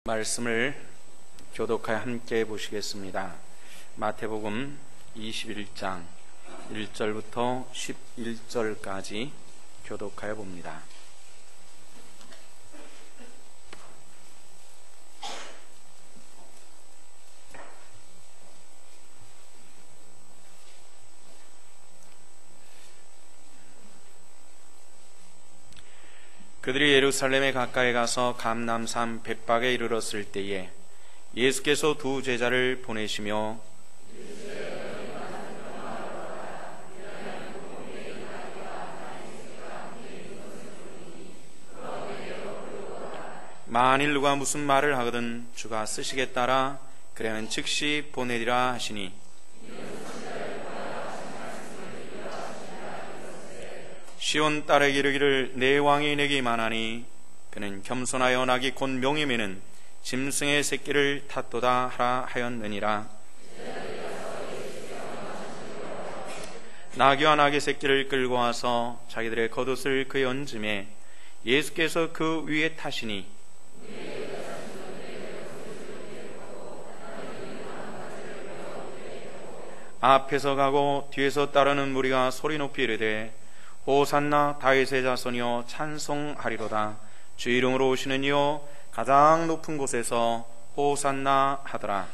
말씀을 교독하여 함께 보시겠습니다. 마태복음 21장 1절부터 11절까지 교독하여 봅니다. 그들이 예루살렘에 가까이 가서 감람산 벳박에 이르렀을 때에 예수께서 두 제자를 보내시며 만일 누가 무슨 말을 하거든 주가 쓰시겠다라 그러면 즉시 보내리라 하시니 시온 딸에게 이르기를 내 왕이 내게 말하니 그는 겸손하여 낙이 곧 명예매는 짐승의 새끼를 탓도다 하라 하였느니라. 나귀와 낙의 새끼를 끌고 와서 자기들의 겉옷을 그에 얹음에 예수께서 그 위에 타시니 앞에서 가고 뒤에서 따르는 무리가 소리 높이 이르되 호산나 다윗의 자손이여 찬송하리로다. 주 이름으로 오시는 이여 가장 높은 곳에서 호산나 하더라.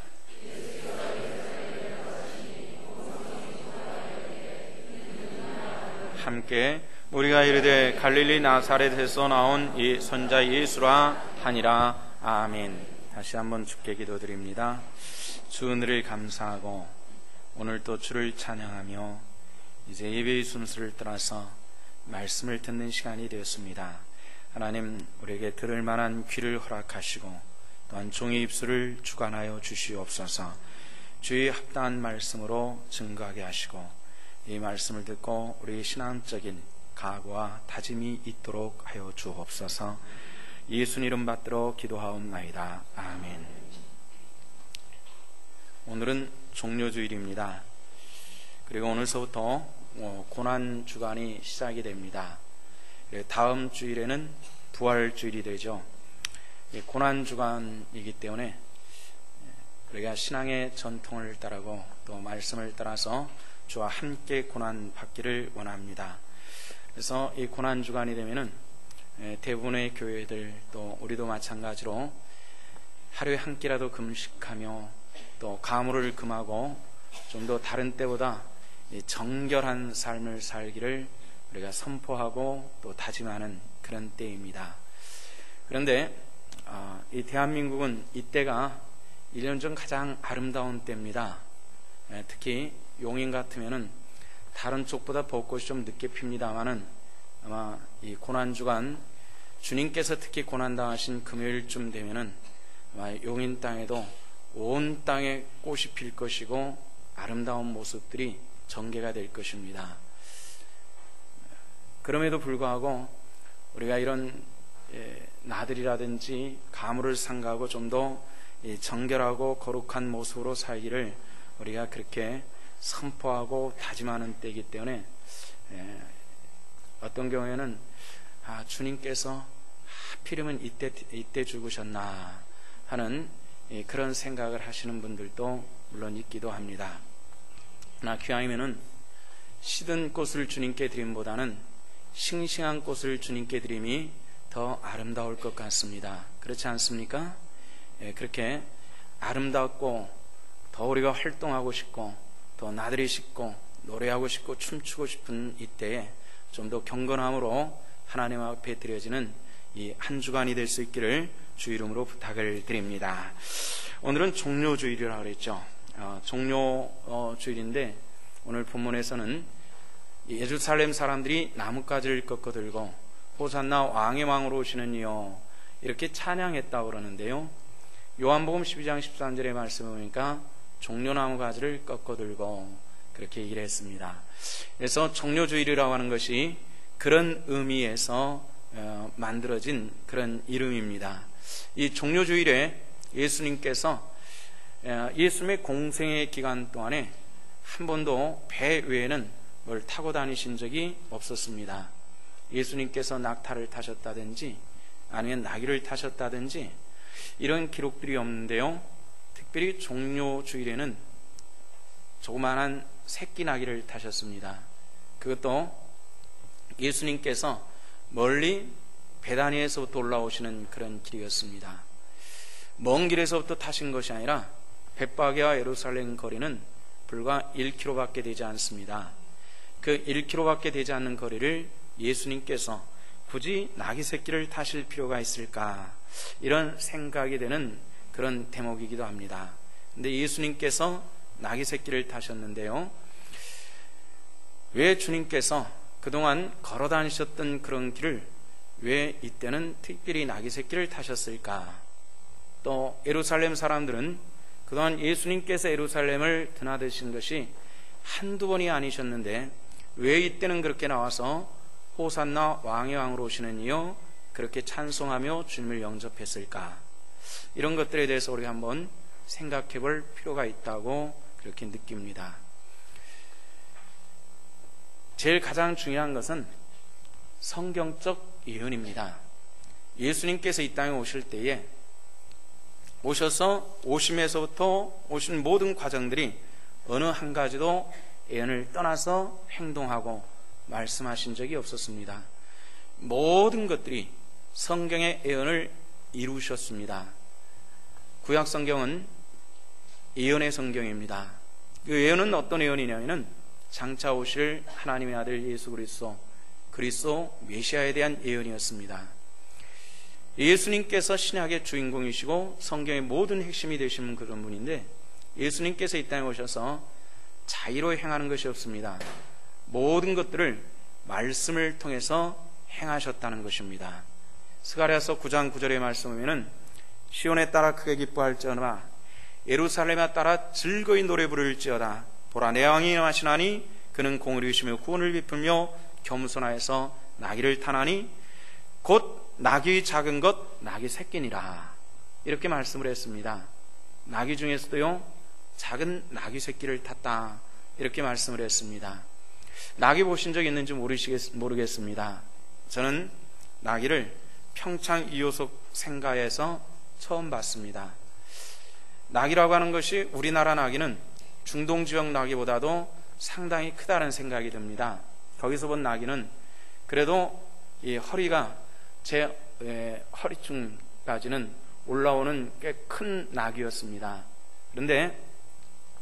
함께 우리가 이르되 갈릴리 나사렛에서 나온 이 선자 예수라 하니라. 아멘. 다시 한번 주께 기도드립니다. 주 은혜를 감사하고 오늘 또 주를 찬양하며 이제 예배의 순서를 따라서 말씀을 듣는 시간이 되었습니다. 하나님, 우리에게 들을 만한 귀를 허락하시고 또한 종의 입술을 주관하여 주시옵소서. 주의 합당한 말씀으로 증거하게 하시고 이 말씀을 듣고 우리의 신앙적인 각오와 다짐이 있도록 하여 주옵소서. 예수님 이름 받들어 기도하옵나이다. 아멘. 오늘은 종료주일입니다. 그리고 오늘서부터 고난주간이 시작이 됩니다. 다음 주일에는 부활주일이 되죠. 고난주간이기 때문에 우리가 신앙의 전통을 따르고 또 말씀을 따라서 주와 함께 고난받기를 원합니다. 그래서 이 고난주간이 되면은 대부분의 교회들 또 우리도 마찬가지로 하루에 한 끼라도 금식하며 또 가물을 금하고 좀 더 다른 때보다 정결한 삶을 살기를 우리가 선포하고 또 다짐하는 그런 때입니다. 그런데 이 대한민국은 이때가 1년 중 가장 아름다운 때입니다. 특히 용인 같으면은 다른 쪽보다 벚꽃이 좀 늦게 핍니다만은 아마 이 고난주간 주님께서 특히 고난당하신 금요일쯤 되면은 아마 용인 땅에도 온 땅에 꽃이 필 것이고 아름다운 모습들이 전개가 될 것입니다. 그럼에도 불구하고 우리가 이런 나들이라든지 가물을 삼가하고 좀 더 정결하고 거룩한 모습으로 살기를 우리가 그렇게 선포하고 다짐하는 때이기 때문에 어떤 경우에는 주님께서 하필이면 이때 죽으셨나 하는 그런 생각을 하시는 분들도 물론 있기도 합니다. 그러나 기왕이면은 시든 꽃을 주님께 드림보다는 싱싱한 꽃을 주님께 드림이 더 아름다울 것 같습니다. 그렇지 않습니까? 그렇게 아름답고 더 우리가 활동하고 싶고 더 나들이 싶고 노래하고 싶고 춤추고 싶은 이때에 좀 더 경건함으로 하나님 앞에 드려지는 이 한 주간이 될 수 있기를 주 이름으로 부탁을 드립니다. 오늘은 종료주일이라고 그랬죠. 종료주일인데 오늘 본문에서는 예루살렘 사람들이 나뭇가지를 꺾어 들고 호산나 왕의 왕으로 오시는 이여 이렇게 찬양했다고 그러는데요. 요한복음 12장 13절의 말씀을 보니까 종려나무가지를 꺾어 들고 그렇게 얘기를 했습니다. 그래서 종료주일이라고 하는 것이 그런 의미에서 만들어진 그런 이름입니다. 이 종료주일에 예수님께서 예수님의 공생의 기간 동안에 한 번도 배 외에는 뭘 타고 다니신 적이 없었습니다. 예수님께서 낙타를 타셨다든지 아니면 나귀를 타셨다든지 이런 기록들이 없는데요, 특별히 종료주일에는 조그마한 새끼 나귀를 타셨습니다. 그것도 예수님께서 멀리 베다니에서부터 올라오시는 그런 길이었습니다. 먼 길에서부터 타신 것이 아니라 벳바게와 예루살렘 거리는 불과 1km밖에 되지 않습니다. 그 1km밖에 되지 않는 거리를 예수님께서 굳이 나귀 새끼를 타실 필요가 있을까, 이런 생각이 되는 그런 대목이기도 합니다. 근데 예수님께서 나귀 새끼를 타셨는데요, 왜 주님께서 그동안 걸어 다니셨던 그런 길을 왜 이때는 특별히 나귀 새끼를 타셨을까? 또 예루살렘 사람들은 그동안 예수님께서 예루살렘을 드나드신 것이 한두 번이 아니셨는데 왜 이때는 그렇게 나와서 호산나 왕의 왕으로 오시는 이여 그렇게 찬송하며 주님을 영접했을까? 이런 것들에 대해서 우리가 한번 생각해 볼 필요가 있다고 그렇게 느낍니다. 제일 가장 중요한 것은 성경적 예언입니다. 예수님께서 이 땅에 오실 때에 오셔서 오심에서부터 오신 모든 과정들이 어느 한 가지도 예언을 떠나서 행동하고 말씀하신 적이 없었습니다. 모든 것들이 성경의 예언을 이루셨습니다. 구약 성경은 예언의 성경입니다. 그 예언은 어떤 예언이냐면 장차 오실 하나님의 아들 예수 그리스도 메시아에 대한 예언이었습니다. 예수님께서 신약의 주인공이시고 성경의 모든 핵심이 되시는 그런 분인데, 예수님께서 이 땅에 오셔서 자의로 행하는 것이 없습니다. 모든 것들을 말씀을 통해서 행하셨다는 것입니다. 스가랴서 9장 9절의 말씀 보면은 시온에 따라 크게 기뻐할지어다, 예루살렘에 따라 즐거이 노래 부를지어다. 보라, 내 왕이 일어나시나니 그는 공을 이루시며 구원을 베풀며 겸손하여서 나귀를 타나니 곧 나귀의 작은 것 나귀 새끼니라. 이렇게 말씀을 했습니다. 나귀 중에서도요, 작은 나귀 새끼를 탔다, 이렇게 말씀을 했습니다. 나귀 보신 적 있는지 모르겠습니다. 저는 나귀를 평창 이호석 생가에서 처음 봤습니다. 나귀라고 하는 것이 우리나라 나귀는 중동 지역 나귀보다도 상당히 크다는 생각이 듭니다. 거기서 본 나귀는 그래도 이 허리가 제 허리쯤까지는 올라오는 꽤 큰 나귀였습니다. 그런데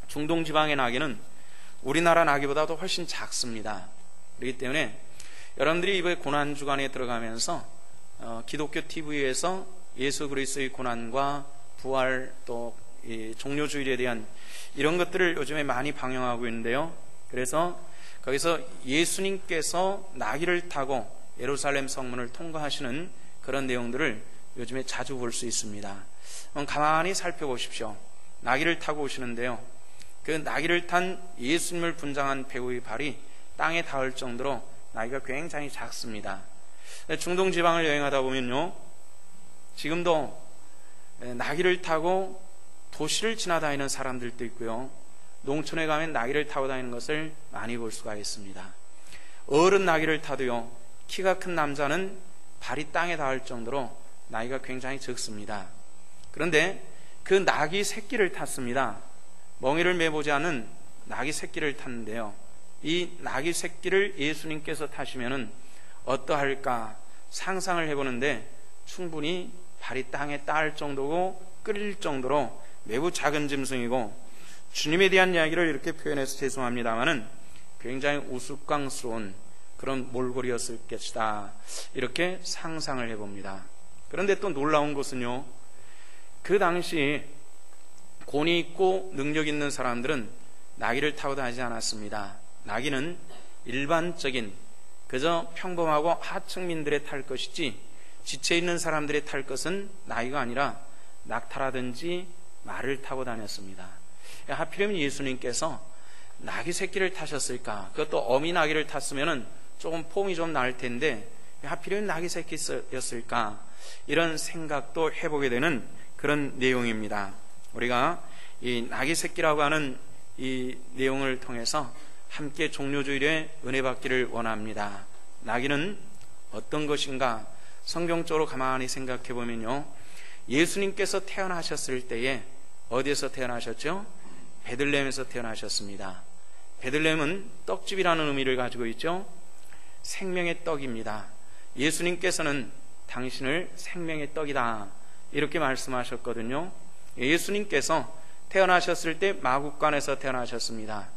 중동 지방의 나귀는 우리나라 나귀보다도 훨씬 작습니다. 그렇기 때문에 여러분들이 이번에 고난주간에 들어가면서 기독교 TV에서 예수 그리스도의 고난과 부활, 또 종료주일에 대한 이런 것들을 요즘에 많이 방영하고 있는데요, 그래서 거기서 예수님께서 나귀를 타고 예루살렘 성문을 통과하시는 그런 내용들을 요즘에 자주 볼 수 있습니다. 가만히 살펴보십시오. 나귀를 타고 오시는데요, 그 나귀를 탄 예수님을 분장한 배우의 발이 땅에 닿을 정도로 나귀가 굉장히 작습니다. 중동 지방을 여행하다 보면요, 지금도 나귀를 타고 도시를 지나다니는 사람들도 있고요, 농촌에 가면 나귀를 타고 다니는 것을 많이 볼 수가 있습니다. 어른 나귀를 타도요, 키가 큰 남자는 발이 땅에 닿을 정도로 나이가 굉장히 적습니다. 그런데 그 나귀 새끼를 탔습니다. 멍에를 매보지 않은 나귀 새끼를 탔는데요, 이 나귀 새끼를 예수님께서 타시면은 어떠할까 상상을 해보는데 충분히 발이 땅에 닿을 정도고 끓일 정도로 매우 작은 짐승이고, 주님에 대한 이야기를 이렇게 표현해서 죄송합니다마는 굉장히 우스꽝스러운 그런 몰골이었을 것이다, 이렇게 상상을 해봅니다. 그런데 또 놀라운 것은요, 그 당시 권위 있고 능력 있는 사람들은 나귀를 타고 다니지 않았습니다. 나귀는 일반적인 그저 평범하고 하층민들의 탈 것이지 지체 있는 사람들의 탈 것은 나귀가 아니라 낙타라든지 말을 타고 다녔습니다. 하필이면 예수님께서 나귀 새끼를 타셨을까? 그것도 어미 나귀를 탔으면 조금 폼이 좀 나을 텐데 하필이면 나귀 새끼였을까? 이런 생각도 해보게 되는 그런 내용입니다. 우리가 이 나귀 새끼라고 하는 이 내용을 통해서 함께 종료주일에 은혜 받기를 원합니다. 나귀는 어떤 것인가? 성경적으로 가만히 생각해 보면요, 예수님께서 태어나셨을 때에 어디에서 태어나셨죠? 베들레헴에서 태어나셨습니다. 베들레헴은 떡집이라는 의미를 가지고 있죠. 생명의 떡입니다. 예수님께서는 당신을 생명의 떡이다 이렇게 말씀하셨거든요. 예수님께서 태어나셨을 때 마구간에서 태어나셨습니다.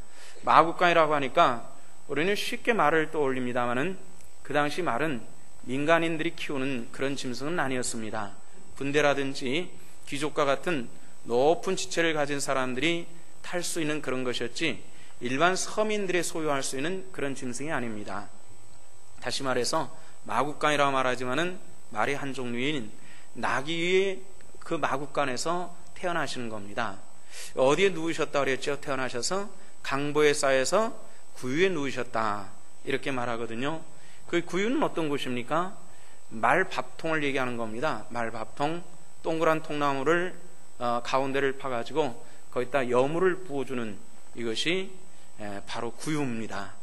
마구간이라고 하니까 우리는 쉽게 말을 떠올립니다마는 그 당시 말은 민간인들이 키우는 그런 짐승은 아니었습니다. 군대라든지 귀족과 같은 높은 지체를 가진 사람들이 탈 수 있는 그런 것이었지 일반 서민들이 소유할 수 있는 그런 짐승이 아닙니다. 다시 말해서 마구간이라고 말하지만은 말의 한 종류인 나귀 위에 그 마구간에서 태어나시는 겁니다. 어디에 누우셨다 그랬죠? 태어나셔서 강보에 쌓여서 구유에 누우셨다 이렇게 말하거든요. 그 구유는 어떤 곳입니까? 말밥통을 얘기하는 겁니다. 말밥통, 동그란 통나무를 가운데를 파가지고 거기다 여물을 부어주는 이것이 바로 구유입니다.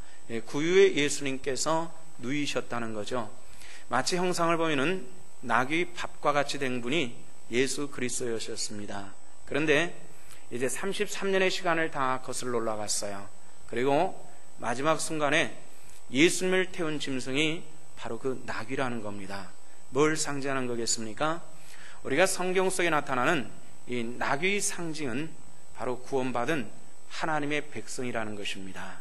구유에 예수님께서 누이셨다는 거죠. 마치 형상을 보면은 나귀 밥과 같이 된 분이 예수 그리스도였습니다. 그런데 이제 33년의 시간을 다 거슬러 올라갔어요. 그리고 마지막 순간에 예수님을 태운 짐승이 바로 그 나귀라는 겁니다. 뭘 상징하는 거겠습니까? 우리가 성경 속에 나타나는 이 나귀의 상징은 바로 구원받은 하나님의 백성이라는 것입니다.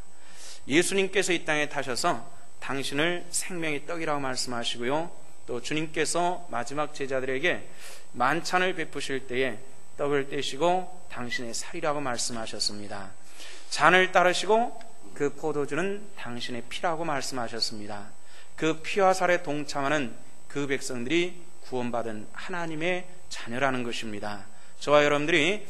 예수님께서 이 땅에 타셔서 당신을 생명의 떡이라고 말씀하시고요, 또 주님께서 마지막 제자들에게 만찬을 베푸실 때에 떡을 떼시고 당신의 살이라고 말씀하셨습니다. 잔을 따르시고 그 포도주는 당신의 피라고 말씀하셨습니다. 그 피와 살에 동참하는 그 백성들이 구원받은 하나님의 자녀라는 것입니다. 저와 여러분들이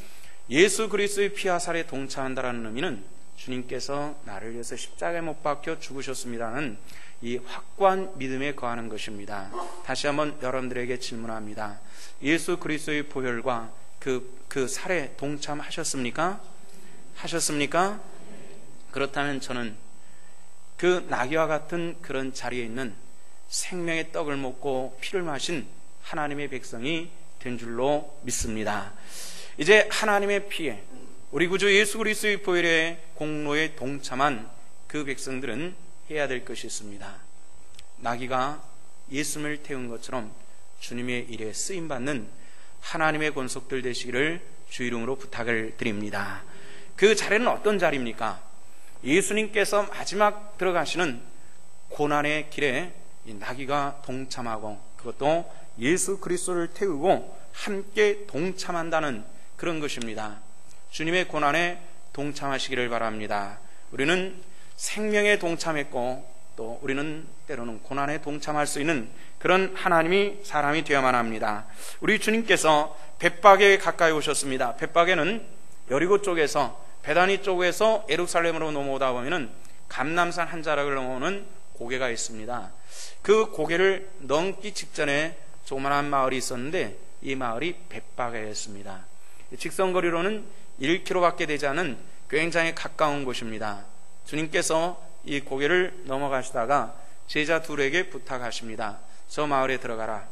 예수 그리스도의 피와 살에 동참한다는 의미는 주님께서 나를 위해서 십자가에 못 박혀 죽으셨습니다는 이 확고한 믿음에 거하는 것입니다. 다시 한번 여러분들에게 질문합니다. 예수 그리스도의 보혈과 그 살에 동참하셨습니까? 하셨습니까? 그렇다면 저는 그 나귀와 같은 그런 자리에 있는 생명의 떡을 먹고 피를 마신 하나님의 백성이 된 줄로 믿습니다. 이제 하나님의 피에 우리 구주 예수 그리스도의 보혈의 공로에 동참한 그 백성들은 해야 될 것이 있습니다. 나귀가 예수님을 태운 것처럼 주님의 일에 쓰임받는 하나님의 권속들 되시기를 주 이름으로 부탁을 드립니다. 그 자리는 어떤 자리입니까? 예수님께서 마지막 들어가시는 고난의 길에 이 나귀가 동참하고 그것도 예수 그리스도를 태우고 함께 동참한다는 그런 것입니다. 주님의 고난에 동참하시기를 바랍니다. 우리는 생명에 동참했고 또 우리는 때로는 고난에 동참할 수 있는 그런 하나님이 사람이 되어야만 합니다. 우리 주님께서 벳박에 가까이 오셨습니다. 벳박에는 여리고 쪽에서 베다니 쪽에서 예루살렘으로 넘어오다 보면은 감람산 한 자락을 넘어오는 고개가 있습니다. 그 고개를 넘기 직전에 조그만한 마을이 있었는데 이 마을이 벳박에였습니다. 직선거리로는 1km밖에 되지 않은 굉장히 가까운 곳입니다. 주님께서 이 고개를 넘어가시다가 제자 둘에게 부탁하십니다. 저 마을에 들어가라.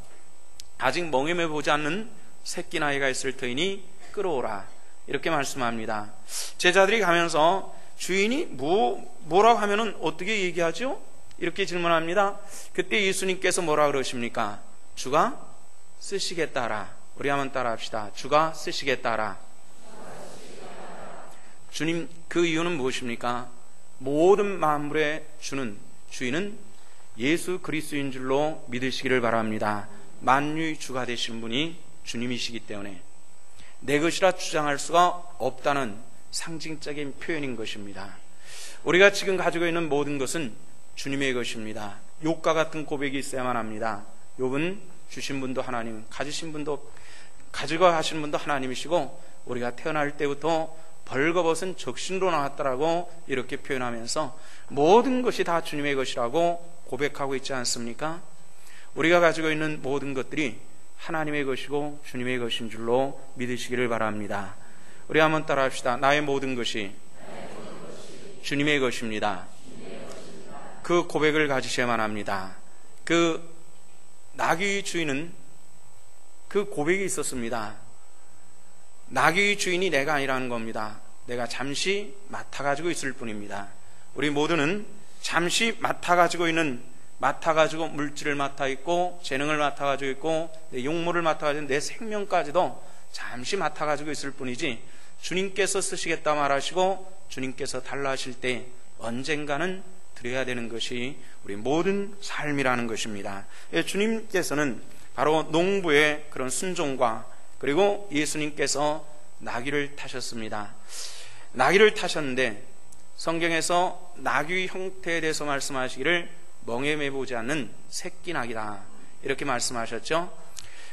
아직 멍에매 보지 않는 새끼 나이가 있을 터이니 끌어오라. 이렇게 말씀합니다. 제자들이 가면서 주인이 뭐라고 하면은 어떻게 얘기하죠? 이렇게 질문합니다. 그때 예수님께서 뭐라 그러십니까? 주가 쓰시겠다라. 우리 한번 따라합시다. 주가 쓰시겠다라. 주님, 그 이유는 무엇입니까? 모든 만물의 주인은 예수 그리스도인 줄로 믿으시기를 바랍니다. 만유의 주가 되신 분이 주님이시기 때문에 내 것이라 주장할 수가 없다는 상징적인 표현인 것입니다. 우리가 지금 가지고 있는 모든 것은 주님의 것입니다. 욥과 같은 고백이 있어야만 합니다. 욥은 주신 분도 하나님, 가지신 분도 가지고 하시는 분도 하나님이시고 우리가 태어날 때부터 벌거벗은 적신으로 나왔다라고 이렇게 표현하면서 모든 것이 다 주님의 것이라고 고백하고 있지 않습니까? 우리가 가지고 있는 모든 것들이 하나님의 것이고 주님의 것인 줄로 믿으시기를 바랍니다. 우리 한번 따라합시다. 나의 모든 것이 주님의 것입니다. 그 고백을 가지셔야만 합니다. 그 나귀의 주인은 그 고백이 있었습니다. 나귀의 주인이 내가 아니라는 겁니다. 내가 잠시 맡아가지고 있을 뿐입니다. 우리 모두는 잠시 맡아가지고 물질을 맡아 있고, 재능을 맡아가지고 있고, 내 용모를 맡아가지고 내 생명까지도 잠시 맡아가지고 있을 뿐이지, 주님께서 쓰시겠다 말하시고 주님께서 달라 하실 때 언젠가는 드려야 되는 것이 우리 모든 삶이라는 것입니다. 주님께서는 바로 농부의 그런 순종과, 그리고 예수님께서 나귀를 타셨습니다. 나귀를 타셨는데 성경에서 나귀 형태에 대해서 말씀하시기를 멍에 매보지 않는 새끼 나귀다, 이렇게 말씀하셨죠.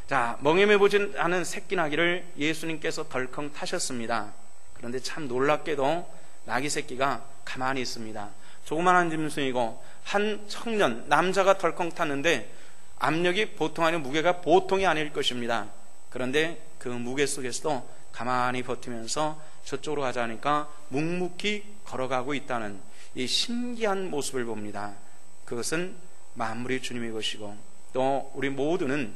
자, 멍에 매보지 않은 새끼 나귀를 예수님께서 덜컹 타셨습니다. 그런데 참 놀랍게도 나귀 새끼가 가만히 있습니다. 조그만한 짐승이고 한 청년 남자가 덜컹 탔는데 압력이 보통 아니고 무게가 보통이 아닐 것입니다. 그런데 그 무게 속에서도 가만히 버티면서 저쪽으로 가자 하니까 묵묵히 걸어가고 있다는 이 신기한 모습을 봅니다. 그것은 만물이 주님의 것이고, 또 우리 모두는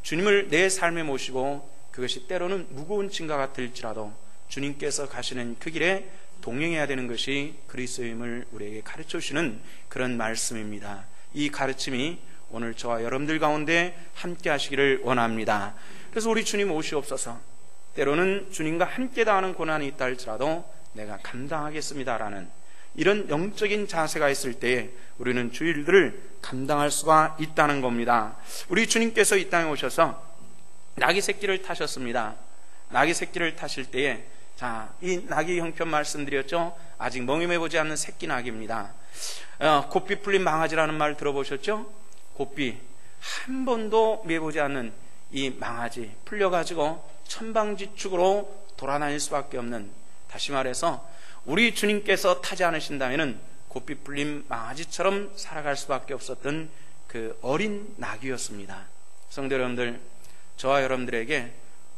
주님을 내 삶에 모시고, 그것이 때로는 무거운 짐과 같을지라도 주님께서 가시는 그 길에 동행해야 되는 것이 그리스도임을 우리에게 가르쳐 주시는 그런 말씀입니다. 이 가르침이 오늘 저와 여러분들 가운데 함께 하시기를 원합니다. 그래서 우리 주님 오시옵소서. 때로는 주님과 함께 당하는 고난이 있다 할지라도 내가 감당하겠습니다라는 이런 영적인 자세가 있을 때에 우리는 주 일들을 감당할 수가 있다는 겁니다. 우리 주님께서 이 땅에 오셔서 나귀 새끼를 타셨습니다. 나귀 새끼를 타실 때에, 자, 이 나귀 형편 말씀드렸죠. 아직 멍에 매보지 않는 새끼 나귀입니다. 곱비 풀린 망아지라는 말 들어보셨죠? 곱비 한 번도 매보지 않는 이 망아지 풀려가지고 천방지축으로 돌아다닐 수밖에 없는, 다시 말해서 우리 주님께서 타지 않으신다면 곱비 풀린 망아지처럼 살아갈 수밖에 없었던 그 어린 나귀였습니다. 성도 여러분들, 저와 여러분들에게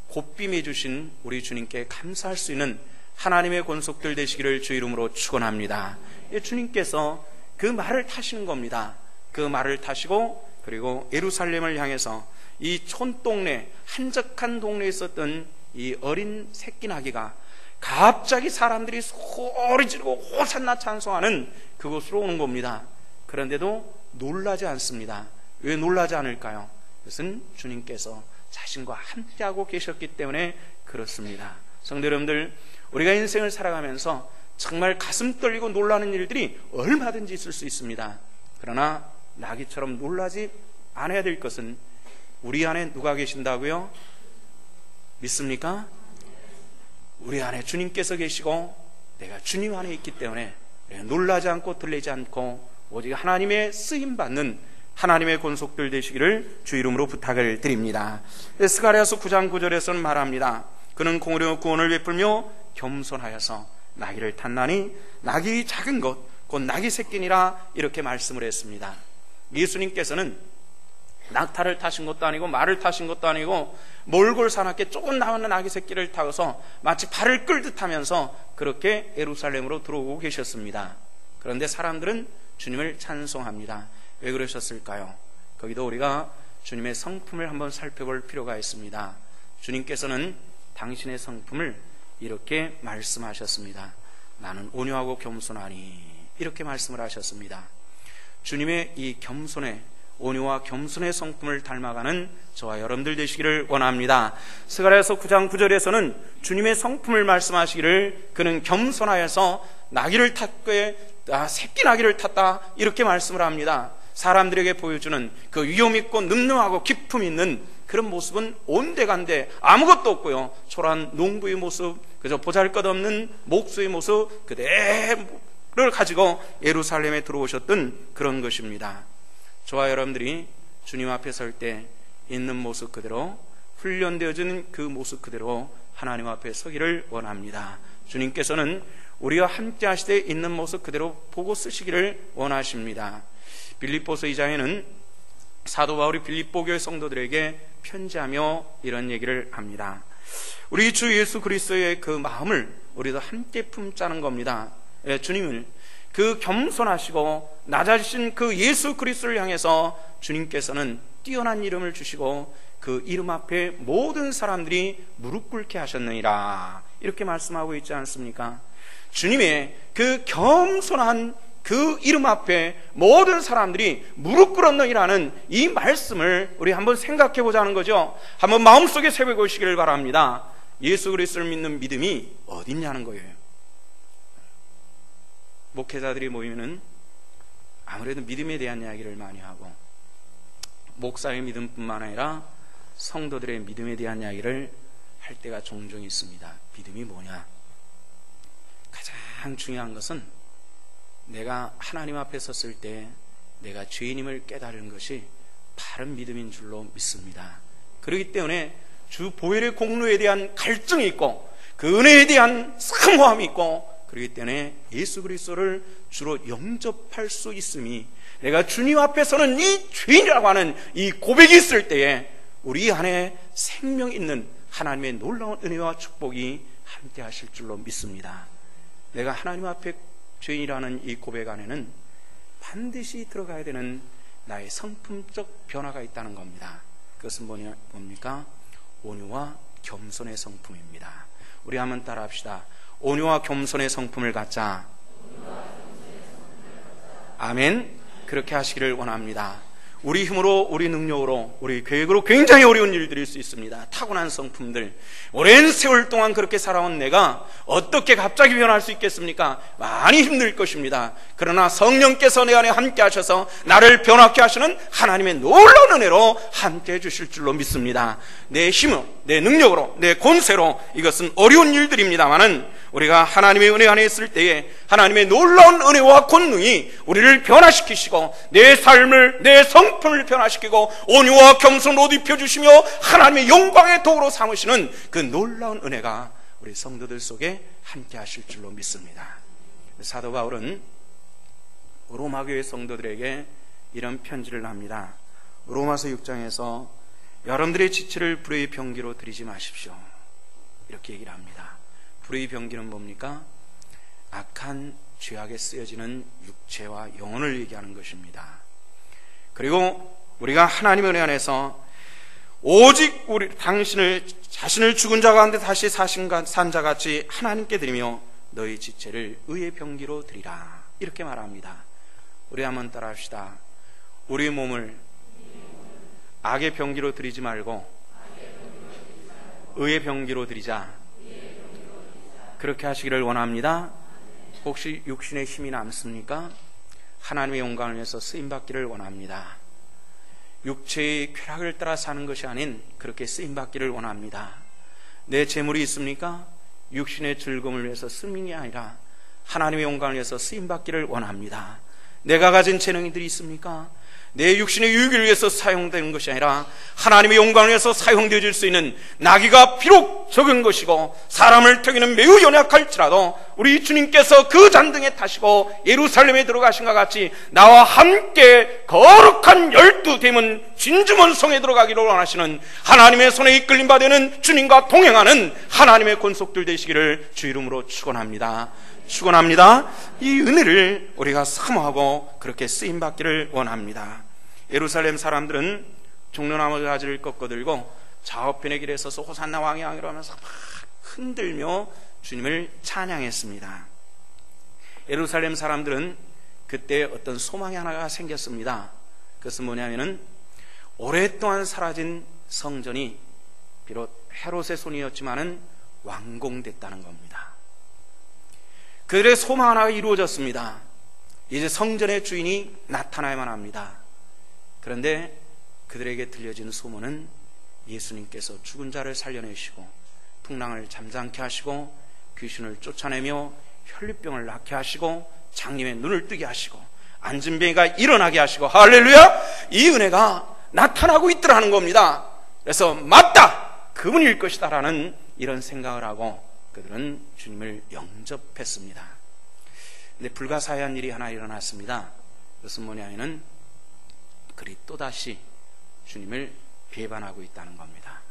곱비 매주신 우리 주님께 감사할 수 있는 하나님의 권속들 되시기를 주 이름으로 축원합니다. 주님께서 그 말을 타시는 겁니다. 그 말을 타시고, 그리고 예루살렘을 향해서 이 촌동네, 한적한 동네에 있었던 이 어린 새끼 나귀가 갑자기 사람들이 소리 지르고 호산나 찬송하는 그곳으로 오는 겁니다. 그런데도 놀라지 않습니다. 왜 놀라지 않을까요? 그것은 주님께서 자신과 함께하고 계셨기 때문에 그렇습니다. 성도 여러분들, 우리가 인생을 살아가면서 정말 가슴 떨리고 놀라는 일들이 얼마든지 있을 수 있습니다. 그러나 나귀처럼 놀라지 않아야 될 것은, 우리 안에 누가 계신다고요? 믿습니까? 우리 안에 주님께서 계시고 내가 주님 안에 있기 때문에 놀라지 않고 들리지 않고 오직 하나님의 쓰임받는 하나님의 권속들 되시기를 주 이름으로 부탁을 드립니다. 스가랴서 9장 9절에서는 말합니다. 그는 공의로 구원을 베풀며 겸손하여서 나귀를 탔나니 나귀 작은 것 곧 나귀 새끼니라, 이렇게 말씀을 했습니다. 예수님께서는 낙타를 타신 것도 아니고 말을 타신 것도 아니고 몰골 사납게 조금 나오는 아기 새끼를 타고서 마치 발을 끌듯 하면서 그렇게 예루살렘으로 들어오고 계셨습니다. 그런데 사람들은 주님을 찬송합니다. 왜 그러셨을까요? 거기도 우리가 주님의 성품을 한번 살펴볼 필요가 있습니다. 주님께서는 당신의 성품을 이렇게 말씀하셨습니다. 나는 온유하고 겸손하니, 이렇게 말씀을 하셨습니다. 주님의 이 겸손의, 온유와 겸손의 성품을 닮아가는 저와 여러분들 되시기를 원합니다. 스가랴서 9장 9절에서는 주님의 성품을 말씀하시기를 그는 겸손하여서 나귀를 탔기에 새끼 나귀를 탔다, 이렇게 말씀을 합니다. 사람들에게 보여주는 그 위험 있고 늠름하고 기품 있는 그런 모습은 온데간데 아무것도 없고요. 초라한 농부의 모습, 그저 보잘것없는 목수의 모습 그대로를 가지고 예루살렘에 들어오셨던 그런 것입니다. 저와 여러분들이 주님 앞에 설 때 있는 모습 그대로, 훈련되어지는 그 모습 그대로 하나님 앞에 서기를 원합니다. 주님께서는 우리와 함께 하실 때 있는 모습 그대로 보고 쓰시기를 원하십니다. 빌립보서 2장에는 사도 바울이 빌립보 교회 성도들에게 편지하며 이런 얘기를 합니다. 우리 주 예수 그리스도의 그 마음을 우리도 함께 품자는 겁니다. 주님을, 그 겸손하시고 낮아지신 그 예수 그리스도를 향해서 주님께서는 뛰어난 이름을 주시고 그 이름 앞에 모든 사람들이 무릎 꿇게 하셨느니라, 이렇게 말씀하고 있지 않습니까? 주님의 그 겸손한 그 이름 앞에 모든 사람들이 무릎 꿇었느니라는 이 말씀을 우리 한번 생각해 보자는 거죠. 한번 마음속에 새겨보시기를 바랍니다. 예수 그리스도를 믿는 믿음이 어딨냐는 거예요. 목회자들이 모이면은 아무래도 믿음에 대한 이야기를 많이 하고, 목사의 믿음뿐만 아니라 성도들의 믿음에 대한 이야기를 할 때가 종종 있습니다. 믿음이 뭐냐? 가장 중요한 것은 내가 하나님 앞에 섰을 때 내가 죄인임을 깨달은 것이 바른 믿음인 줄로 믿습니다. 그렇기 때문에 주 보혈의 공로에 대한 갈증이 있고, 그 은혜에 대한 사모함이 있고, 그렇기 때문에 예수 그리스도를 주로 영접할 수 있음이, 내가 주님 앞에서는 이 죄인이라고 하는 이 고백이 있을 때에 우리 안에 생명 있는 하나님의 놀라운 은혜와 축복이 함께 하실 줄로 믿습니다. 내가 하나님 앞에 죄인이라는 이 고백 안에는 반드시 들어가야 되는 나의 성품적 변화가 있다는 겁니다. 그것은 뭡니까? 온유와 겸손의 성품입니다. 우리 한번 따라 합시다. 온유와 겸손의 성품을 갖자. 아멘. 그렇게 하시기를 원합니다. 우리 힘으로, 우리 능력으로, 우리 계획으로 굉장히 어려운 일들일 수 있습니다. 타고난 성품들, 오랜 세월 동안 그렇게 살아온 내가 어떻게 갑자기 변할 수 있겠습니까? 많이 힘들 것입니다. 그러나 성령께서 내 안에 함께 하셔서 나를 변화케 하시는 하나님의 놀라운 은혜로 함께 해주실 줄로 믿습니다. 내 힘으로, 내 능력으로, 내 권세로 이것은 어려운 일들입니다마는 우리가 하나님의 은혜 안에 있을 때에 하나님의 놀라운 은혜와 권능이 우리를 변화시키시고, 내 삶을, 내 성품을 변화시키고 온유와 겸손을 옷 입혀주시며 하나님의 영광의 도구로 삼으시는 그 놀라운 은혜가 우리 성도들 속에 함께 하실 줄로 믿습니다. 사도 바울은 로마교회 성도들에게 이런 편지를 합니다. 로마서 6장에서 여러분들의 지체를 불의의 병기로 드리지 마십시오, 이렇게 얘기를 합니다. 불의의 병기는 뭡니까? 악한 죄악에 쓰여지는 육체와 영혼을 얘기하는 것입니다. 그리고 우리가 하나님의 은혜 안에서 오직 당신을 자신을 죽은 자 가운데 다시 산 자같이 하나님께 드리며 너희 지체를 의의 병기로 드리라, 이렇게 말합니다. 우리 한번 따라 합시다. 우리 몸을 악의 병기로 드리지 말고 의의 병기로 드리자. 그렇게 하시기를 원합니다. 혹시 육신의 힘이 남습니까? 하나님의 영광을 위해서 쓰임받기를 원합니다. 육체의 쾌락을 따라 사는 것이 아닌 그렇게 쓰임받기를 원합니다. 내 재물이 있습니까? 육신의 즐거움을 위해서 쓰임이 아니라 하나님의 영광을 위해서 쓰임받기를 원합니다. 내가 가진 재능이들이 있습니까? 내 육신의 유익을 위해서 사용되는 것이 아니라 하나님의 영광을 위해서 사용되어질 수 있는 나귀가 비록 적은 것이고 사람을 태우기는 매우 연약할지라도 우리 주님께서 그 잔등에 타시고 예루살렘에 들어가신 것 같이 나와 함께 거룩한 12대문 진주문 성에 들어가기를 원하시는, 하나님의 손에 이끌림 받는 주님과 동행하는 하나님의 권속들 되시기를 주 이름으로 축원합니다. 축원합니다. 이 은혜를 우리가 사모하고 그렇게 쓰임받기를 원합니다. 예루살렘 사람들은 종려나무 가지를 꺾어들고 좌우편의 길에 서서 호산나 왕의 왕이라 하면서 막 흔들며 주님을 찬양했습니다. 예루살렘 사람들은 그때 어떤 소망이 하나가 생겼습니다. 그것은 뭐냐면은 오랫동안 사라진 성전이 비록 헤롯의 손이었지만은 완공됐다는 겁니다. 그들의 소망 하나가 이루어졌습니다. 이제 성전의 주인이 나타나야만 합니다. 그런데 그들에게 들려진 소문은 예수님께서 죽은 자를 살려내시고 풍랑을 잠잠케 하시고 귀신을 쫓아내며 혈류병을 낫게 하시고 장님의 눈을 뜨게 하시고 안진뱅이가 일어나게 하시고, 할렐루야! 이 은혜가 나타나고 있더라는 겁니다. 그래서 맞다! 그분일 것이다 라는 이런 생각을 하고 그들은 주님을 영접했습니다. 근데 불가사의한 일이 하나 일어났습니다. 그것은 뭐냐면은 그들이 또다시 주님을 배반하고 있다는 겁니다.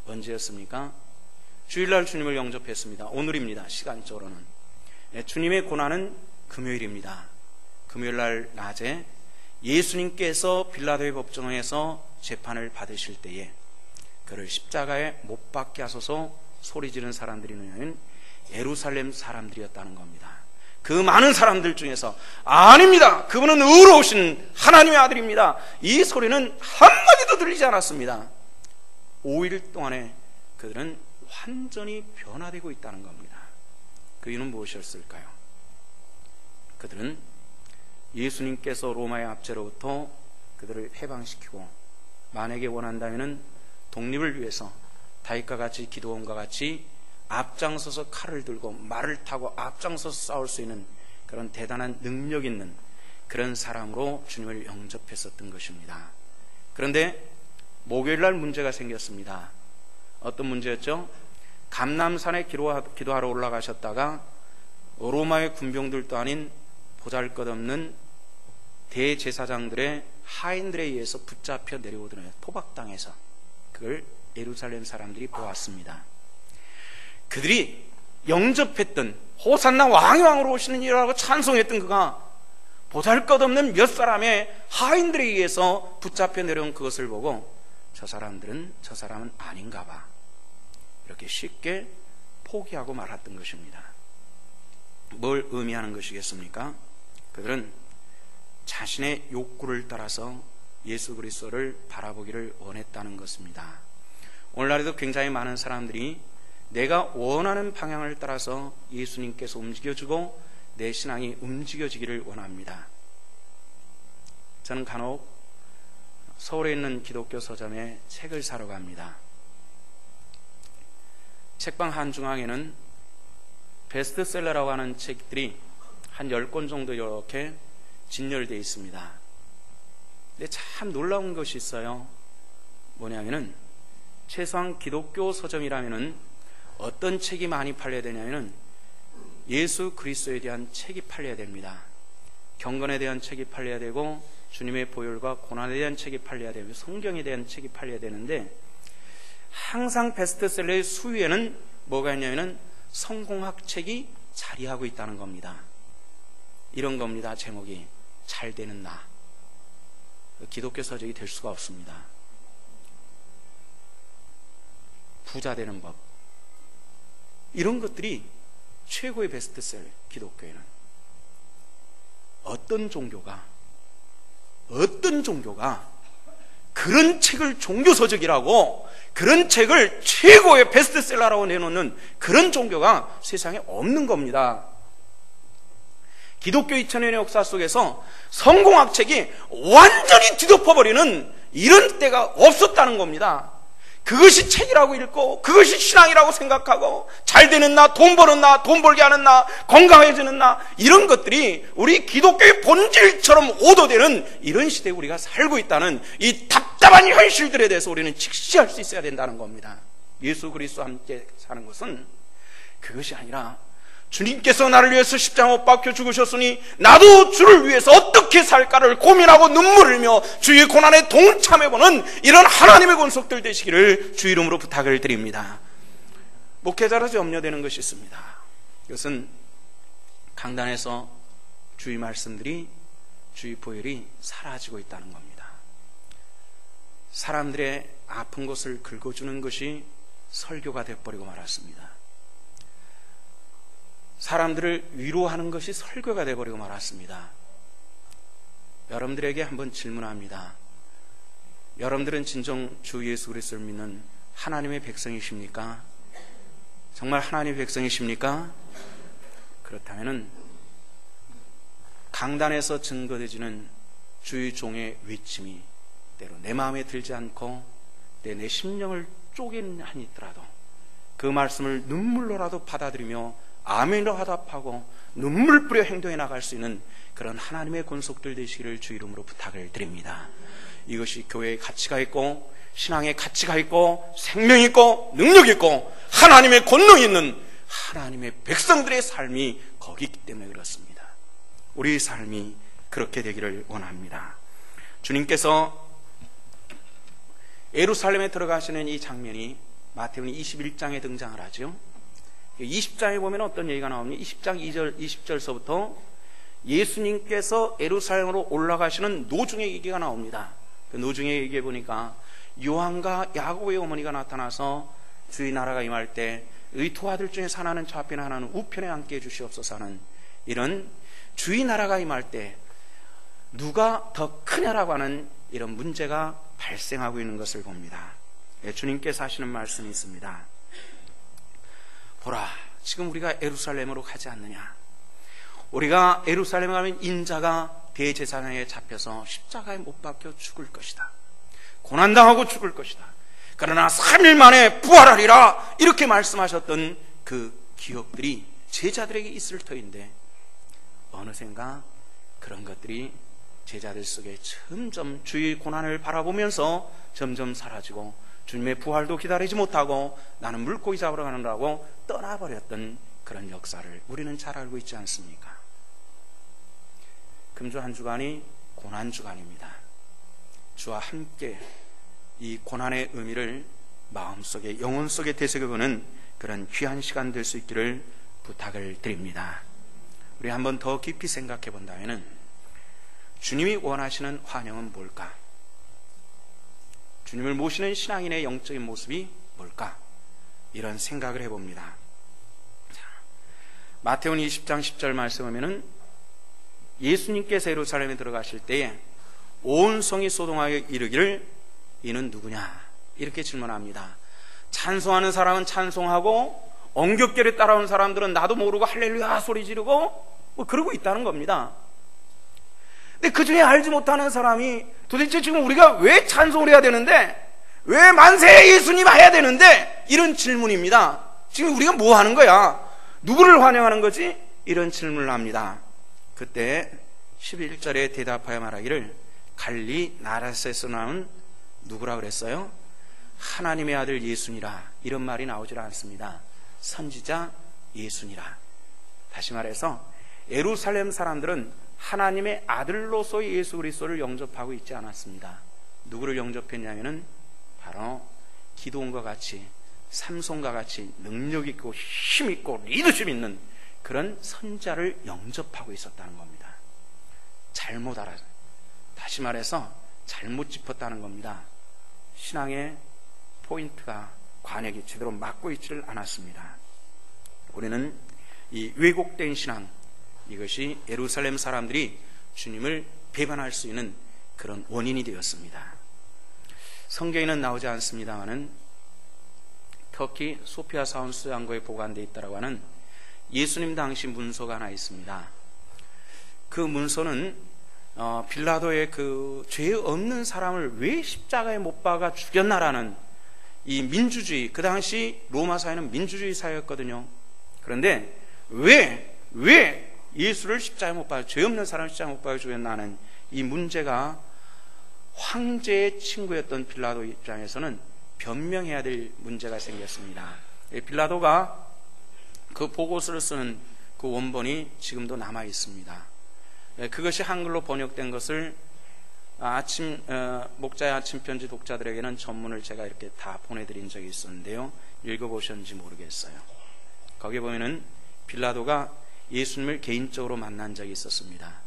언제였습니까? 주일날 주님을 영접했습니다. 오늘입니다. 시간적으로는. 주님의 고난은 금요일입니다. 금요일날 낮에 예수님께서 빌라도의 법정에서 재판을 받으실 때에 그를 십자가에 못 박게 하소서 소리 지른 사람들이 누구냐면 예루살렘 사람들이었다는 겁니다. 그 많은 사람들 중에서 아닙니다, 그분은 의로우신 하나님의 아들입니다, 이 소리는 한마디도 들리지 않았습니다. 5일 동안에 그들은 완전히 변화되고 있다는 겁니다. 그 이유는 무엇이었을까요? 그들은 예수님께서 로마의 압제로부터 그들을 해방시키고 만약에 원한다면 독립을 위해서 다윗과 같이 기도원과 같이 앞장서서 칼을 들고 말을 타고 앞장서서 싸울 수 있는 그런 대단한 능력 있는 그런 사람으로 주님을 영접했었던 것입니다. 그런데 목요일날 문제가 생겼습니다. 어떤 문제였죠? 감람산에 기도하러 올라가셨다가 로마의 군병들도 아닌 보잘것없는 대제사장들의 하인들에 의해서 붙잡혀 내려오더니 포박당해서 그걸 예루살렘 사람들이 보았습니다. 그들이 영접했던 호산나 왕이 왕으로 오시는 이라고 찬송했던 그가 보잘것없는 몇 사람의 하인들에 의해서 붙잡혀 내려온 그것을 보고 저 사람은 아닌가 봐, 이렇게 쉽게 포기하고 말았던 것입니다. 뭘 의미하는 것이겠습니까? 그들은 자신의 욕구를 따라서 예수 그리스도를 바라보기를 원했다는 것입니다. 오늘날에도 굉장히 많은 사람들이 내가 원하는 방향을 따라서 예수님께서 움직여주고 내 신앙이 움직여지기를 원합니다. 저는 간혹 서울에 있는 기독교 서점에 책을 사러 갑니다. 책방 한중앙에는 베스트셀러라고 하는 책들이 한 10권 정도 이렇게 진열되어 있습니다. 근데 참 놀라운 것이 있어요. 뭐냐면은 최소한 기독교 서점이라면은 어떤 책이 많이 팔려야 되냐면은 예수 그리스도에 대한 책이 팔려야 됩니다. 경건에 대한 책이 팔려야 되고 주님의 보혈과 고난에 대한 책이 팔려야 되고 성경에 대한 책이 팔려야 되는데 항상 베스트셀러의 수위에는 뭐가 있냐면은 성공학 책이 자리하고 있다는 겁니다. 이런 겁니다. 제목이 잘 되는 나. 기독교 서적이 될 수가 없습니다. 부자 되는 법, 이런 것들이 최고의 베스트셀러. 기독교에는 어떤 종교가 그런 책을 종교서적이라고, 그런 책을 최고의 베스트셀러라고 내놓는 그런 종교가 세상에 없는 겁니다. 기독교 2000년의 역사 속에서 성공학 책이 완전히 뒤덮어버리는 이런 때가 없었다는 겁니다. 그것이 책이라고 읽고 그것이 신앙이라고 생각하고 잘 되는 나, 돈 버는 나, 돈 벌게 하는 나, 건강해지는 나, 이런 것들이 우리 기독교의 본질처럼 오도되는 이런 시대에 우리가 살고 있다는 이 답답한 현실들에 대해서 우리는 직시할 수 있어야 된다는 겁니다. 예수 그리스도와 함께 사는 것은 그것이 아니라 주님께서 나를 위해서 십자가 못 박혀 죽으셨으니 나도 주를 위해서 어떻게 살까를 고민하고 눈물을 흘며 주의 고난에 동참해보는 이런 하나님의 권속들 되시기를 주 이름으로 부탁을 드립니다. 목회자로 염려되는 것이 있습니다. 이것은 강단에서 주의 말씀들이, 주의 보혈이 사라지고 있다는 겁니다. 사람들의 아픈 곳을 긁어주는 것이 설교가 되어버리고 말았습니다. 사람들을 위로하는 것이 설교가 되어버리고 말았습니다. 여러분들에게 한번 질문합니다. 여러분들은 진정 주 예수 그리스도를 믿는 하나님의 백성이십니까? 정말 하나님의 백성이십니까? 그렇다면 강단에서 증거되지는 주의 종의 외침이 때로 내 마음에 들지 않고 내 심령을 쪼개는 한이 있더라도 그 말씀을 눈물로라도 받아들이며 아멘으로 화답하고 눈물 뿌려 행동해 나갈 수 있는 그런 하나님의 권속들 되시기를 주 이름으로 부탁을 드립니다. 이것이 교회의 가치가 있고 신앙의 가치가 있고 생명이 있고 능력이 있고 하나님의 권능이 있는 하나님의 백성들의 삶이 거기 있기 때문에 그렇습니다. 우리의 삶이 그렇게 되기를 원합니다. 주님께서 예루살렘에 들어가시는 이 장면이 마태복음 21장에 등장을 하죠. 20장에 보면 어떤 얘기가 나옵니까? 20장 2절, 20절서부터 예수님께서 예루살렘으로 올라가시는 노중의 얘기가 나옵니다. 그 노중의 얘기에 보니까 요한과 야고보의 어머니가 나타나서 주의 나라가 임할 때 의 두 아들 중에서 하나는 좌편에 하나는 우편에 앉게 해주시옵소서 하는 이런 주의 나라가 임할 때 누가 더 크냐라고 하는 이런 문제가 발생하고 있는 것을 봅니다. 주님께서 하시는 말씀이 있습니다. 보라, 지금 우리가 예루살렘으로 가지 않느냐. 우리가 예루살렘에 가면 인자가 대제사장에 잡혀서 십자가에 못 박혀 죽을 것이다. 고난당하고 죽을 것이다. 그러나 3일 만에 부활하리라, 이렇게 말씀하셨던 그 기억들이 제자들에게 있을 터인데 어느샌가 그런 것들이 제자들 속에 점점 주의 고난을 바라보면서 점점 사라지고 주님의 부활도 기다리지 못하고 나는 물고기 잡으러 가는다고 떠나버렸던 그런 역사를 우리는 잘 알고 있지 않습니까? 금주 한 주간이 고난 주간입니다. 주와 함께 이 고난의 의미를 마음속에, 영혼 속에 되새겨보는 그런 귀한 시간 될 수 있기를 부탁을 드립니다. 우리 한번 더 깊이 생각해 본다면 주님이 원하시는 환영은 뭘까? 주님을 모시는 신앙인의 영적인 모습이 뭘까? 이런 생각을 해봅니다. 마태복음 20장 10절 말씀을 보면은 예수님께서 예루살렘에 들어가실 때에 온 성이 소동하여 이르기를 이는 누구냐? 이렇게 질문합니다. 찬송하는 사람은 찬송하고 엉겹결에 따라온 사람들은 나도 모르고 할렐루야 소리 지르고 그러고 있다는 겁니다. 근데 그 중에 알지 못하는 사람이 도대체 지금 우리가 왜 찬송을 해야 되는데, 왜 만세 예수님 해야 되는데, 이런 질문입니다. 지금 우리가 뭐 하는 거야? 누구를 환영하는 거지? 이런 질문을 합니다. 그때 11절에 대답하여 말하기를 갈리 나사렛에서 나온 누구라 그랬어요? 하나님의 아들 예수니라. 이런 말이 나오질 않습니다. 선지자 예수니라. 다시 말해서 예루살렘 사람들은 하나님의 아들로서의 예수 그리스도를 영접하고 있지 않았습니다. 누구를 영접했냐면은 바로 기도원과 같이, 삼손과 같이 능력 있고 힘 있고 리더십 있는 그런 선자를 영접하고 있었다는 겁니다. 잘못 알아, 다시 말해서 잘못 짚었다는 겁니다. 신앙의 포인트가, 관역이 제대로 맞고 있지를 않았습니다. 우리는 이 왜곡된 신앙, 이것이 예루살렘 사람들이 주님을 배반할 수 있는 그런 원인이 되었습니다. 성경에는 나오지 않습니다만은 터키 소피아 사원 수양고에 보관되어 있다고 하는 예수님 당시 문서가 하나 있습니다. 그 문서는 빌라도의 그 죄 없는 사람을 왜 십자가에 못 박아 죽였나라는 이 민주주의, 그 당시 로마 사회는 민주주의 사회였거든요. 그런데 왜 예수를 십자가에 못 박아, 죄 없는 사람을 십자가에 못 박아 죽였나는 이 문제가 황제의 친구였던 빌라도 입장에서는 변명해야 될 문제가 생겼습니다. 빌라도가 그 보고서를 쓰는 그 원본이 지금도 남아 있습니다. 그것이 한글로 번역된 것을 목자의 아침 편지 독자들에게는 전문을 제가 이렇게 다 보내드린 적이 있었는데요, 읽어보셨는지 모르겠어요. 거기에 보면은 빌라도가 예수님을 개인적으로 만난 적이 있었습니다.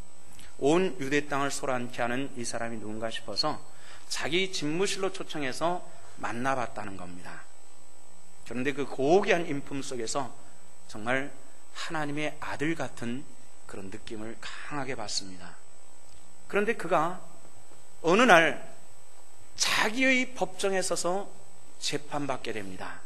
온 유대 땅을 소란케 하는 이 사람이 누군가 싶어서 자기 집무실로 초청해서 만나봤다는 겁니다. 그런데 그 고귀한 인품 속에서 정말 하나님의 아들 같은 그런 느낌을 강하게 받습니다. 그런데 그가 어느 날 자기의 법정에 서서 재판받게 됩니다.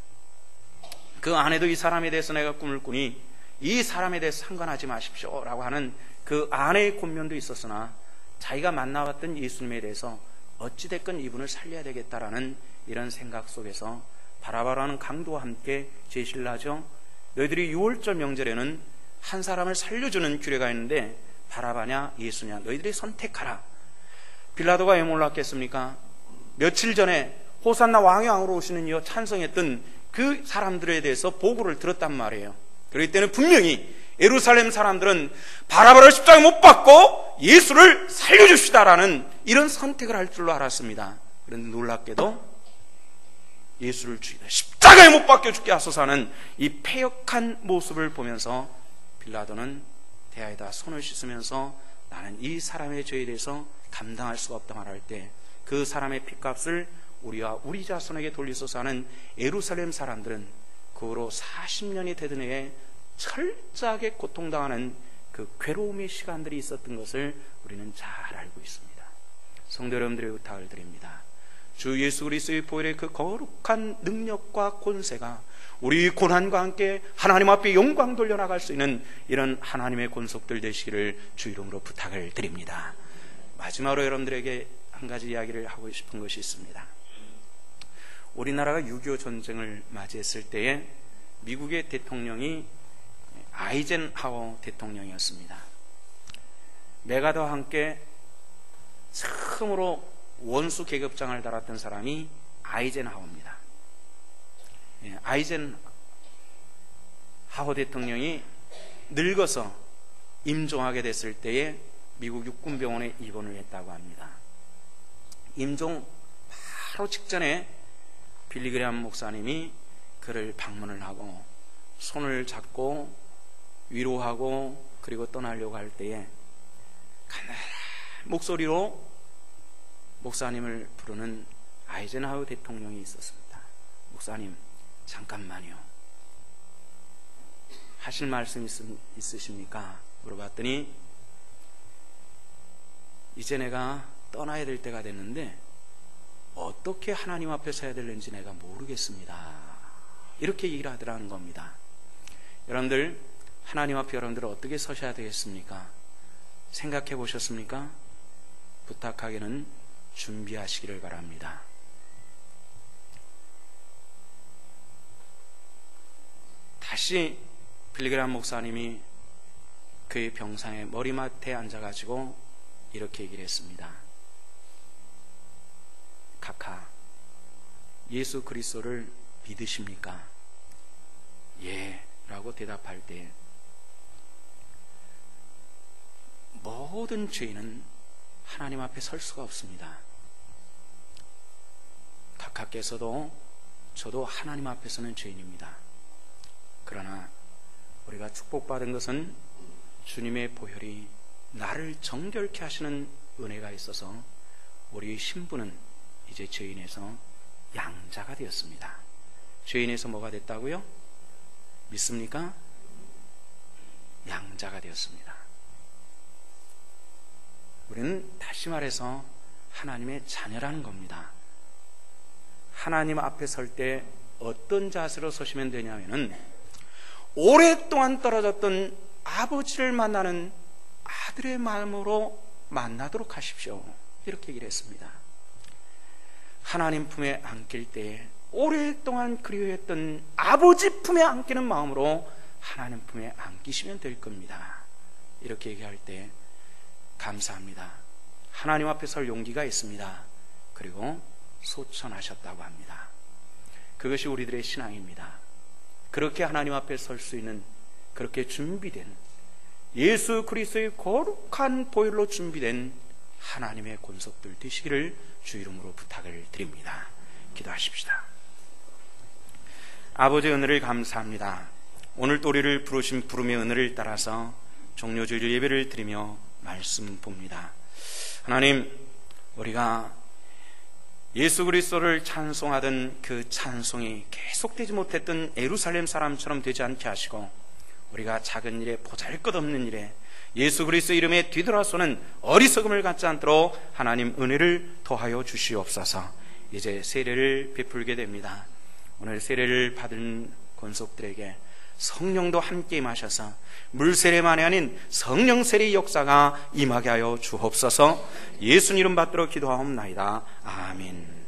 그 아내도 이 사람에 대해서 내가 꿈을 꾸니 이 사람에 대해서 상관하지 마십시오 라고 하는 그 아내의 권면도 있었으나 자기가 만나봤던 예수님에 대해서 어찌됐건 이분을 살려야 되겠다라는 이런 생각 속에서 바라바라는 강도와 함께 제시를 하죠. 너희들이 6월절 명절에는 한 사람을 살려주는 규례가 있는데 바라바냐 예수냐 너희들이 선택하라. 빌라도가 왜 몰랐겠습니까? 며칠 전에 호산나 왕의 왕으로 오시는 이여 찬송했던 그 사람들에 대해서 보고를 들었단 말이에요. 그럴 때는 분명히 예루살렘 사람들은 바라바를 십자가에 못 박고 예수를 살려줍시다라는 이런 선택을 할 줄로 알았습니다. 그런데 놀랍게도 예수를 죽이다, 십자가에 못 박혀 죽게 하소서 하는 이 패역한 모습을 보면서 빌라도는 대야에다 손을 씻으면서 나는 이 사람의 죄에 대해서 감당할 수가 없다 말할 때 그 사람의 핏값을 우리와 우리 자손에게 돌리소서 하는 예루살렘 사람들은 그 후로 40년이 되던 해에 철저하게 고통당하는 그 괴로움의 시간들이 있었던 것을 우리는 잘 알고 있습니다. 성도 여러분들의 부탁을 드립니다. 주 예수 그리스도의 보혈의 그 거룩한 능력과 권세가 우리 고난과 함께 하나님 앞에 영광 돌려나갈 수 있는 이런 하나님의 권속들 되시기를 주 이름으로 부탁을 드립니다. 마지막으로 여러분들에게 한 가지 이야기를 하고 싶은 것이 있습니다. 우리나라가 6.25 전쟁을 맞이했을 때에 미국의 대통령이 아이젠하워 대통령이었습니다. 메가더와 함께 처음으로 원수 계급장을 달았던 사람이 아이젠하워입니다. 아이젠하워 대통령이 늙어서 임종하게 됐을 때에 미국 육군병원에 입원을 했다고 합니다. 임종 바로 직전에 빌리그레함 목사님이 그를 방문을 하고 손을 잡고 위로하고 그리고 떠나려고 할 때에 가늘한 목소리로 목사님을 부르는 아이젠하워 대통령이 있었습니다. 목사님, 잠깐만요. 하실 말씀 있으십니까? 물어봤더니 이제 내가 떠나야 될 때가 됐는데 어떻게 하나님 앞에 서야 될는지 내가 모르겠습니다. 이렇게 얘기를 하더라는 겁니다. 여러분들, 하나님 앞에 여러분들 어떻게 서셔야 되겠습니까? 생각해 보셨습니까? 부탁하기는 준비하시기를 바랍니다. 다시 빌리그레함 목사님이 그의 병상의 머리맡에 앉아가지고 이렇게 얘기를 했습니다. 카카, 예수 그리스도를 믿으십니까? 예 라고 대답할 때 모든 죄인은 하나님 앞에 설 수가 없습니다. 카카께서도 저도 하나님 앞에서는 죄인입니다. 그러나 우리가 축복받은 것은 주님의 보혈이 나를 정결케 하시는 은혜가 있어서 우리의 신분은 이제 죄인에서 양자가 되었습니다. 죄인에서 뭐가 됐다고요? 믿습니까? 양자가 되었습니다. 우리는 다시 말해서 하나님의 자녀라는 겁니다. 하나님 앞에 설 때 어떤 자세로 서시면 되냐면은 오랫동안 떨어졌던 아버지를 만나는 아들의 마음으로 만나도록 하십시오. 이렇게 얘기를 했습니다. 하나님 품에 안길 때 오랫동안 그리워했던 아버지 품에 안기는 마음으로 하나님 품에 안기시면 될 겁니다. 이렇게 얘기할 때 감사합니다. 하나님 앞에 설 용기가 있습니다. 그리고 소천하셨다고 합니다. 그것이 우리들의 신앙입니다. 그렇게 하나님 앞에 설 수 있는 그렇게 준비된 예수 그리스도의 거룩한 보혈로 준비된 하나님의 권속들 되시기를 주 이름으로 부탁을 드립니다. 기도하십시다. 아버지의 은혜를 감사합니다. 오늘 또 우리를 부르신 부름의 은혜를 따라서 종료주일 예배를 드리며 말씀 봅니다. 하나님, 우리가 예수 그리스도를 찬송하던 그 찬송이 계속되지 못했던 예루살렘 사람처럼 되지 않게 하시고 우리가 작은 일에 보잘것없는 일에 예수 그리스도 이름에 뒤돌아서는 어리석음을 갖지 않도록 하나님 은혜를 더하여 주시옵소서. 이제 세례를 베풀게 됩니다. 오늘 세례를 받은 권속들에게 성령도 함께 임하셔서 물세례만이 아닌 성령 세례의 역사가 임하게 하여 주옵소서. 예수님 이름 받들어 기도하옵나이다. 아멘.